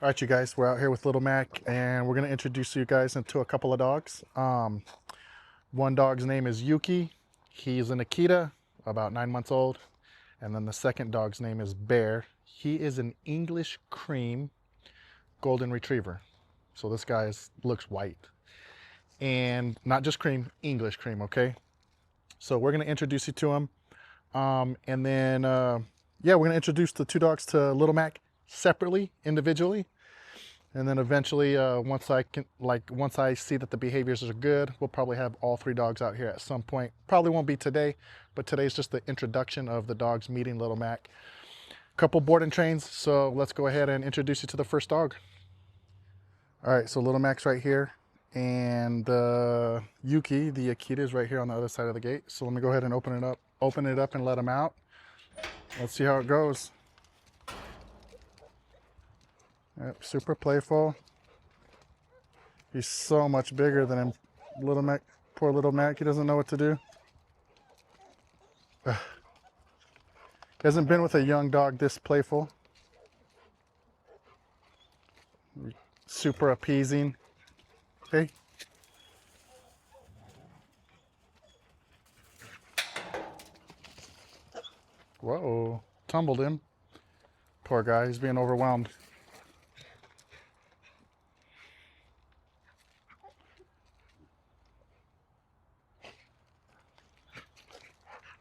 All right, you guys, we're out here with Little Mac, and we're going to introduce you guys into a couple of dogs. One dog's name is Yuki. He's an Akita, about 9 months old. And then the second dog's name is Bear. He is an English cream golden retriever. So this guy looks white. And not just cream, English cream, okay? So we're going to introduce you to him. And then, yeah, we're going to introduce the two dogs to Little Mac separately, individually. And then eventually, once I see that the behaviors are good, we'll probably have all three dogs out here at some point. Probably won't be today, but today's just the introduction of the dogs meeting Little Mac. Couple board and trains, so let's go ahead and introduce you to the first dog. All right, so Little Mac's right here, and Yuki, the Akita, is right here on the other side of the gate. So let me go ahead and open it up and let him out. Let's see how it goes. Yep, super playful. He's so much bigger than him. Little Mac, poor Little Mac, he doesn't know what to do. He hasn't been with a young dog this playful. Super appeasing. Hey. Whoa, tumbled him. Poor guy, he's being overwhelmed.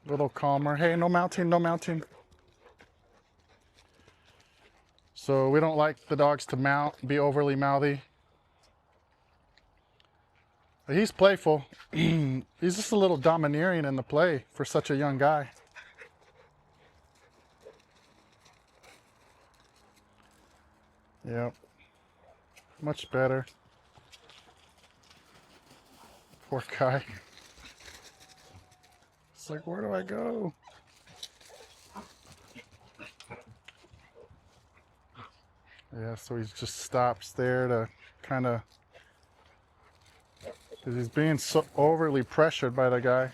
A little calmer. Hey, no mounting, no mounting. So we don't like the dogs to be overly mouthy. But he's playful. He's just a little domineering in the play for such a young guy. Yep. Much better. Poor guy. It's like, where do I go? Yeah, so he just stops there to kind of, because he's being so overly pressured by the guy.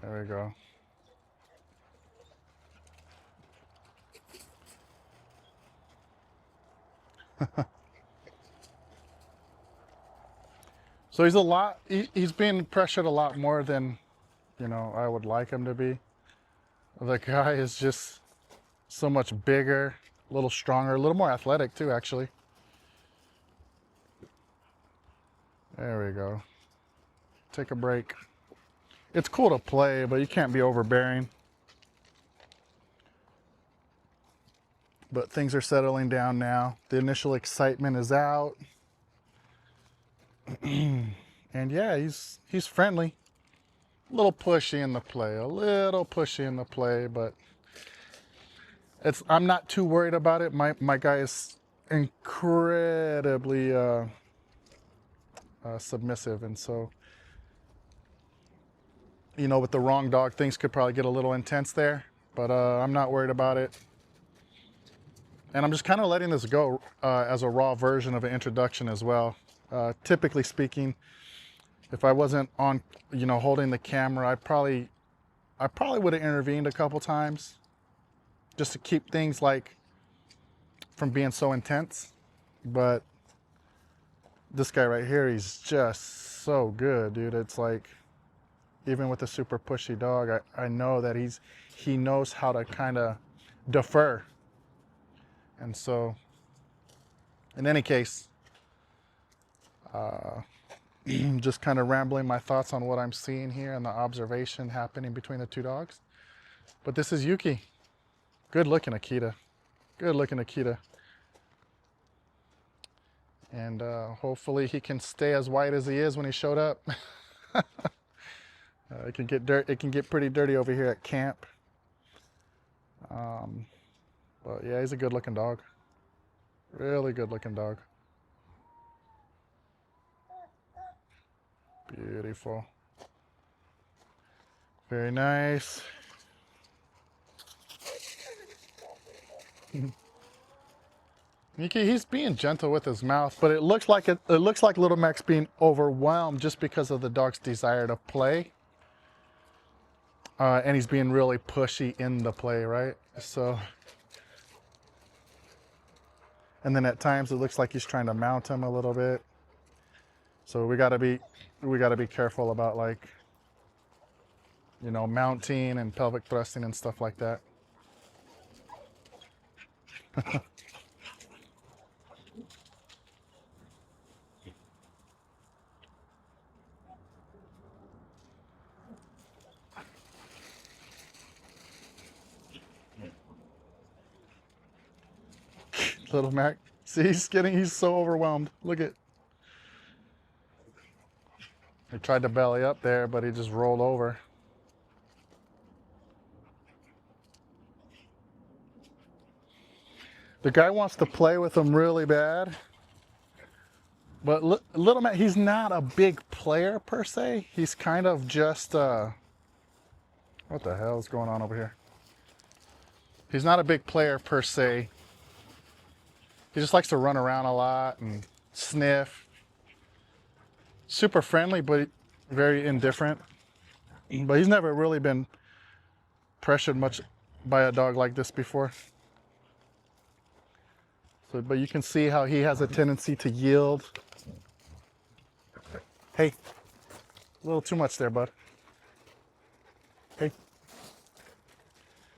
There we go. So he's being pressured a lot more than, I would like him to be. The guy is just so much bigger, a little stronger, a little more athletic too, actually. There we go. Take a break. It's cool to play, but you can't be overbearing. But things are settling down now. The initial excitement is out. And yeah, he's friendly. A little pushy in the play, but I'm not too worried about it. My guy is incredibly submissive, and so with the wrong dog, things could probably get a little intense there. But I'm not worried about it. And I'm just kind of letting this go as a raw version of an introduction as well. Typically speaking, if I wasn't on, holding the camera, I probably would have intervened a couple times just to keep things from being so intense. But this guy right here, he's just so good, dude. It's like, even with a super pushy dog, I know that he knows how to kind of defer. And so, in any case, just kind of rambling my thoughts on what I'm seeing here and the observation happening between the two dogs. But this is Yuki. Good looking Akita. Good looking Akita. And hopefully he can stay as white as he is when he showed up. It can get pretty dirty over here at camp. But yeah, he's a good looking dog. Really good looking dog. Beautiful. Very nice. Yuki, he's being gentle with his mouth, but it looks like Little Mac's being overwhelmed just because of the dog's desire to play. And he's being really pushy in the play, right? So, and then at times it looks like he's trying to mount him a little bit. So we gotta be careful about, like, you know, mounting and pelvic thrusting and stuff like that. Little Mac, see, he's so overwhelmed. Look at, he tried to belly up there, but he just rolled over. The guy wants to play with him really bad, but Little Mac, he's not a big player per se. He's kind of just, what the hell is going on over here? He's not a big player per se. He just likes to run around a lot and sniff. Super friendly, but very indifferent. But he's never really been pressured much by a dog like this before. So, but you can see how he has a tendency to yield. Hey, a little too much there, bud. Hey.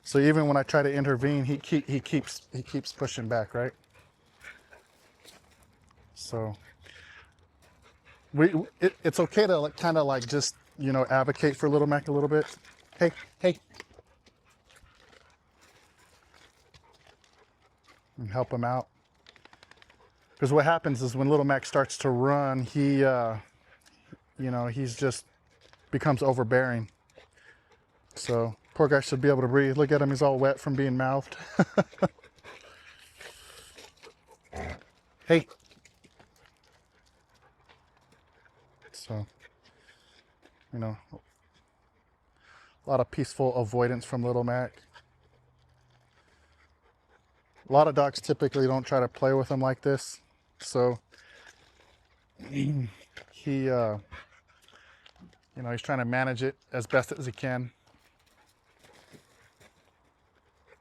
So even when I try to intervene, he keeps pushing back, right? So it's okay to, like, kind of like just, you know, advocate for Little Mac a little bit. Hey, hey. And help him out. Because what happens is when Little Mac starts to run, he, you know, he's just becomes overbearing. So poor guy should be able to breathe. Look at him, he's all wet from being mouthed. Hey. So, you know, a lot of peaceful avoidance from Little Mac. A lot of dogs typically don't try to play with him like this. So he, you know, he's trying to manage it as best as he can.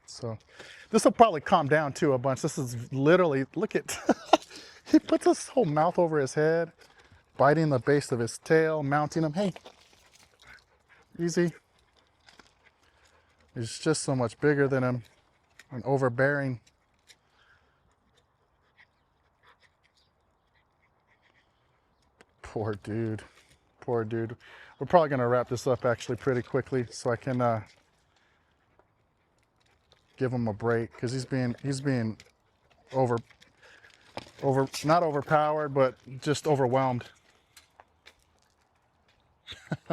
So this will probably calm down too a bunch. This is literally, look at, he puts his whole mouth over his head, biting the base of his tail, mounting him. Hey, easy. He's just so much bigger than him and overbearing. Poor dude. Poor dude. We're probably going to wrap this up actually pretty quickly so I can give him a break, because he's being not overpowered, but just overwhelmed.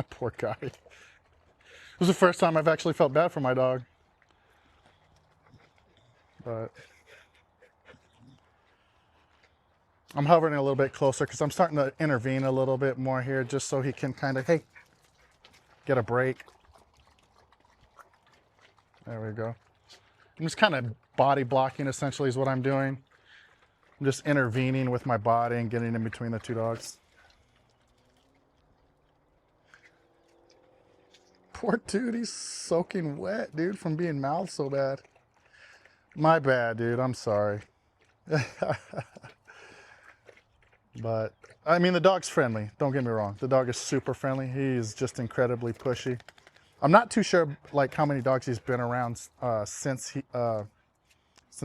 Poor guy. This is the first time I've actually felt bad for my dog. But I'm hovering a little bit closer because I'm starting to intervene a little bit more here, just so he can kind of, hey, get a break. There we go. I'm just kind of body blocking, essentially, is what I'm doing. I'm just intervening with my body and getting in between the two dogs. Poor dude, he's soaking wet, dude, from being mouthed so bad. My bad, dude, I'm sorry. But, I mean, the dog's friendly, don't get me wrong. The dog is super friendly. He's just incredibly pushy. I'm not too sure, like, how many dogs he's been around since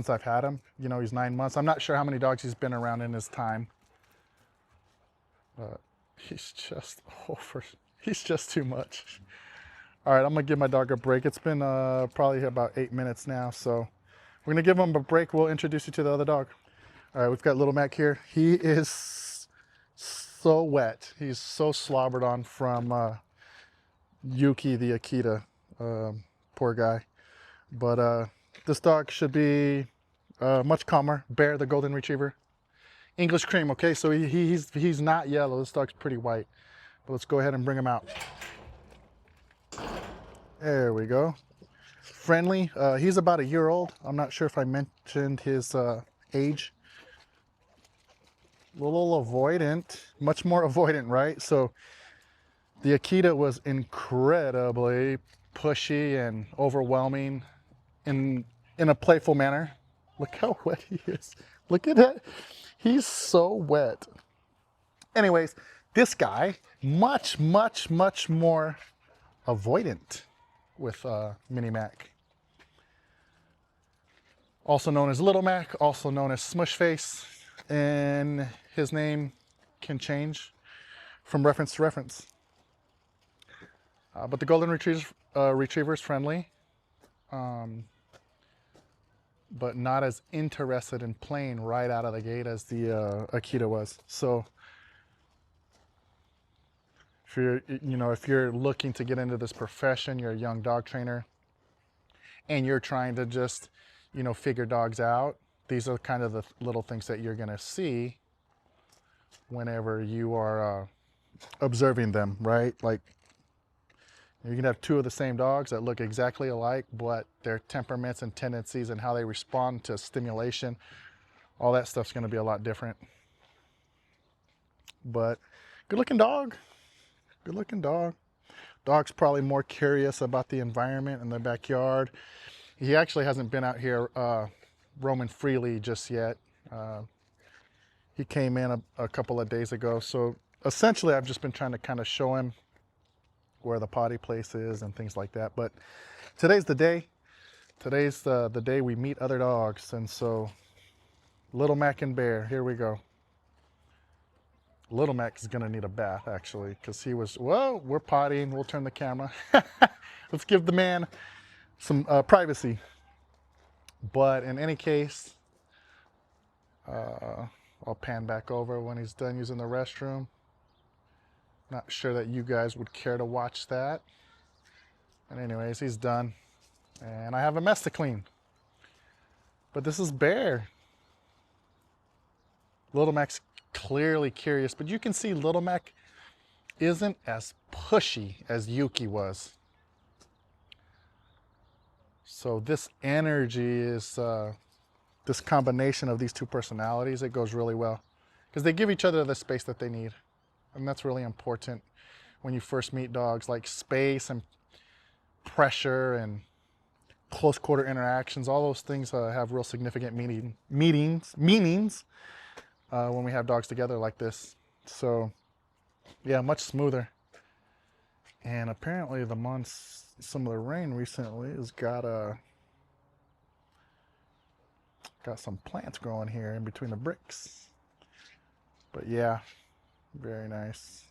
I've had him. You know, he's 9 months. I'm not sure how many dogs he's been around in his time. But he's just he's just too much. All right, I'm gonna give my dog a break. It's been probably about 8 minutes now, so we're gonna give him a break. We'll introduce you to the other dog. All right, we've got Little Mac here. He is so wet. He's so slobbered on from Yuki, the Akita. Poor guy. But this dog should be much calmer. Bear, the golden retriever. English cream, okay? So he's not yellow. This dog's pretty white. But let's go ahead and bring him out. There we go. Friendly. He's about a year old. I'm not sure if I mentioned his age. a little avoidant, much more avoidant, right? So the Akita was incredibly pushy and overwhelming in a playful manner. Look how wet he is. Look at that. He's so wet. Anyways, this guy, much more avoidant with Mini Mac. Also known as Little Mac, also known as Smush Face, and his name can change from reference to reference. But the Golden Retriever is friendly, but not as interested in playing right out of the gate as the Akita was. So if you're looking to get into this profession, you're a young dog trainer, and you're trying to just, figure dogs out, these are kind of the little things that you're gonna see whenever you are observing them, right? Like, you can have two of the same dogs that look exactly alike, but their temperaments and tendencies and how they respond to stimulation, all that stuff's gonna be a lot different. But good looking dog. Good looking dog. Dog's probably more curious about the environment in the backyard. He actually hasn't been out here roaming freely just yet. He came in a couple of days ago. So essentially I've just been trying to kind of show him where the potty place is and things like that. But today's the day. Today's the day we meet other dogs. And so Little Mac and Bear, here we go. Little Mac is gonna need a bath actually, because he was, whoa, we're pottying, we'll turn the camera. Let's give the man some privacy. But in any case, I'll pan back over when he's done using the restroom. Not sure that you guys would care to watch that. And anyways, he's done. And I have a mess to clean. But this is Bear. Little Mac's clearly curious, but you can see Little Mac isn't as pushy as Yuki was. So this energy is, this combination of these two personalities, it goes really well. Because they give each other the space that they need. And that's really important when you first meet dogs, like space and pressure and close quarter interactions. All those things have real significant meanings when we have dogs together like this. So yeah, much smoother. And apparently some of the rain recently has got some plants growing here in between the bricks. But yeah, very nice.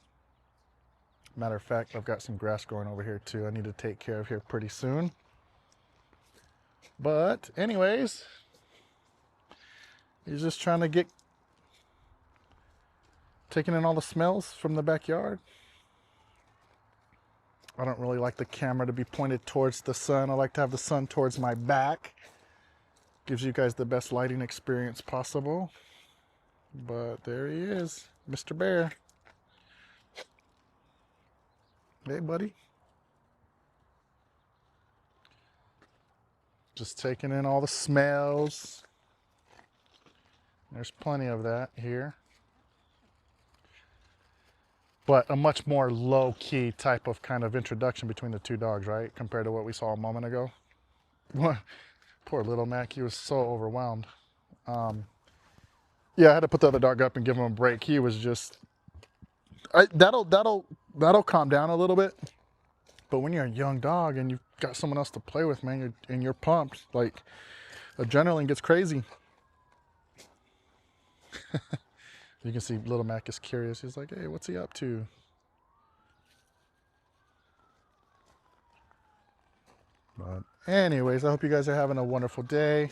Matter of fact, I've got some grass growing over here too I need to take care of here pretty soon. But anyways, he's just trying to taking in all the smells from the backyard. I don't really like the camera to be pointed towards the sun. I like to have the sun towards my back. Gives you guys the best lighting experience possible. But there he is, Mr. Bear. Hey, buddy. Just taking in all the smells. There's plenty of that here. But a much more low-key type of kind of introduction between the two dogs, right? Compared to what we saw a moment ago. Poor Little Mac, he was so overwhelmed. Yeah, I had to put the other dog up and give him a break. He was just, that'll calm down a little bit. But when you're a young dog and you've got someone else to play with, man, and you're pumped, like adrenaline gets crazy. You can see Little Mac is curious. He's like, hey, what's he up to? But anyways, I hope you guys are having a wonderful day.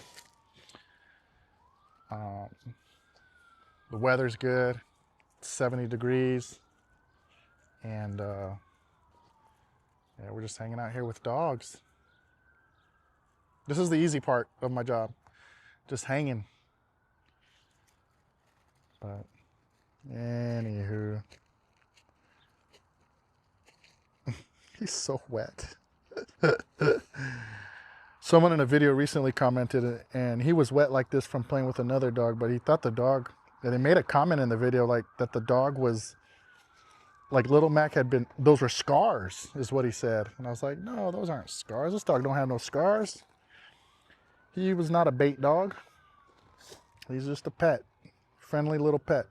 The weather's good. It's 70 degrees. And yeah, we're just hanging out here with dogs. This is the easy part of my job. Just hanging. But anywho, he's so wet. Someone in a video recently commented, and he was wet like this from playing with another dog, but he thought the dog And they made a comment in the video like that the dog was, like Little Mac had been, those were scars, is what he said. And I was like, no, those aren't scars. This dog don't have no scars. He was not a bait dog. He's just a pet, friendly little pet.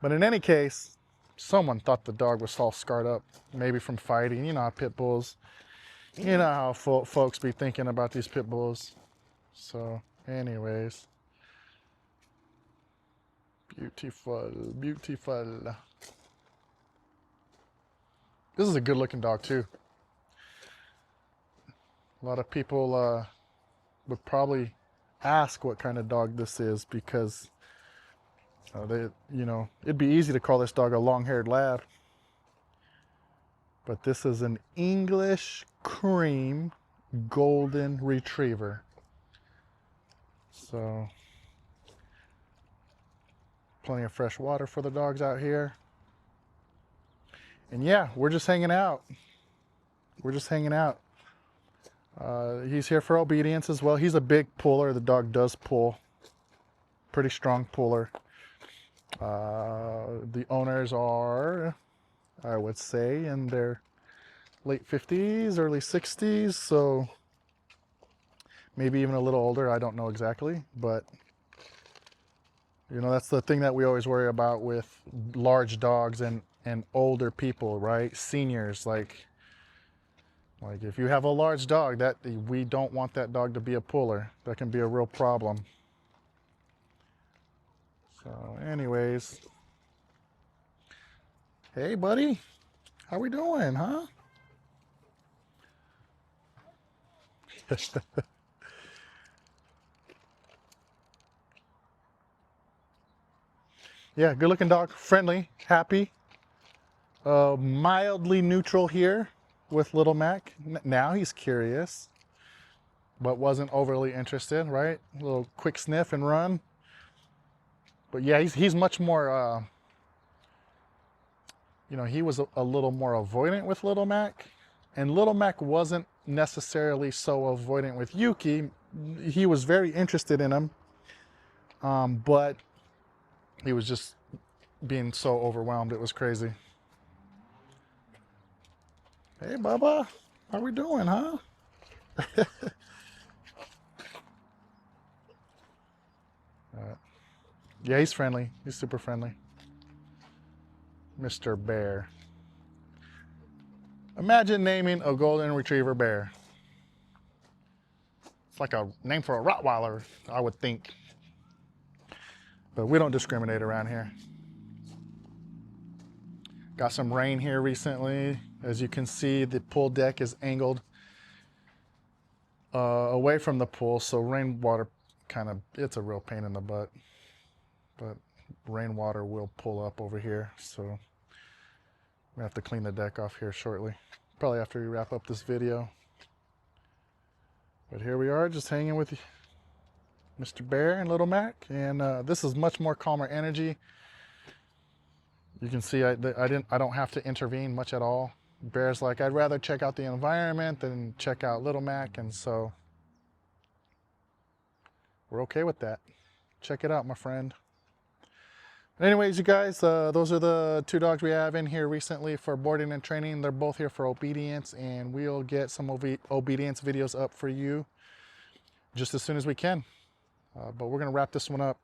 But in any case, someone thought the dog was all scarred up, maybe from fighting. You know how pit bulls, you know how folks be thinking about these pit bulls. So anyways, beautiful, beautiful. This is a good looking dog too. A lot of people would probably ask what kind of dog this is because it'd be easy to call this dog a long-haired lab. But this is an English cream golden retriever. So plenty of fresh water for the dogs out here. And yeah, we're just hanging out. We're just hanging out. He's here for obedience as well. He's a big puller. The dog does pull. Pretty strong puller. The owners are, I would say, in their late 50s, early 60s. So maybe even a little older. I don't know exactly. But, you know, that's the thing that we always worry about with large dogs and older people, right? Seniors, like if you have a large dog, that we don't want that dog to be a puller. That can be a real problem. So anyways, hey buddy, how we doing, huh? Yeah, good looking dog, friendly, happy, mildly neutral here with Little Mac. Now he's curious, but wasn't overly interested, right? A little quick sniff and run. But yeah, he's much more, he was a little more avoidant with Little Mac. And Little Mac wasn't necessarily so avoidant with Yuki. He was very interested in him, but he was just being so overwhelmed, it was crazy. Hey, Bubba, how we doing, huh? Yeah, he's friendly. He's super friendly. Mr. Bear. Imagine naming a golden retriever Bear. It's like a name for a Rottweiler, I would think. But we don't discriminate around here. Got some rain here recently. As you can see, the pool deck is angled away from the pool, so rainwater it's a real pain in the butt. But rainwater will pull up over here, so we have to clean the deck off here shortly. Probably after we wrap up this video. But here we are, just hanging with Mr. Bear and Little Mac, and this is much more calmer energy. You can see I don't have to intervene much at all. Bear's like, I'd rather check out the environment than check out Little Mac, and so we're okay with that. Check it out, my friend. Anyways, you guys, those are the two dogs we have in here recently for boarding and training. They're both here for obedience, and we'll get some obedience videos up for you just as soon as we can. But we're going to wrap this one up.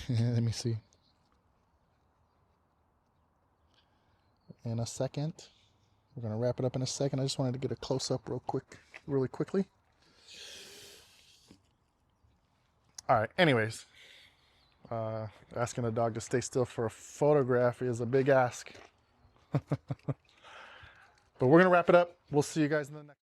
Let me see. In a second. We're going to wrap it up in a second. I just wanted to get a close-up really quickly. All right, anyways, asking a dog to stay still for a photograph is a big ask. But we're going to wrap it up. We'll see you guys in the next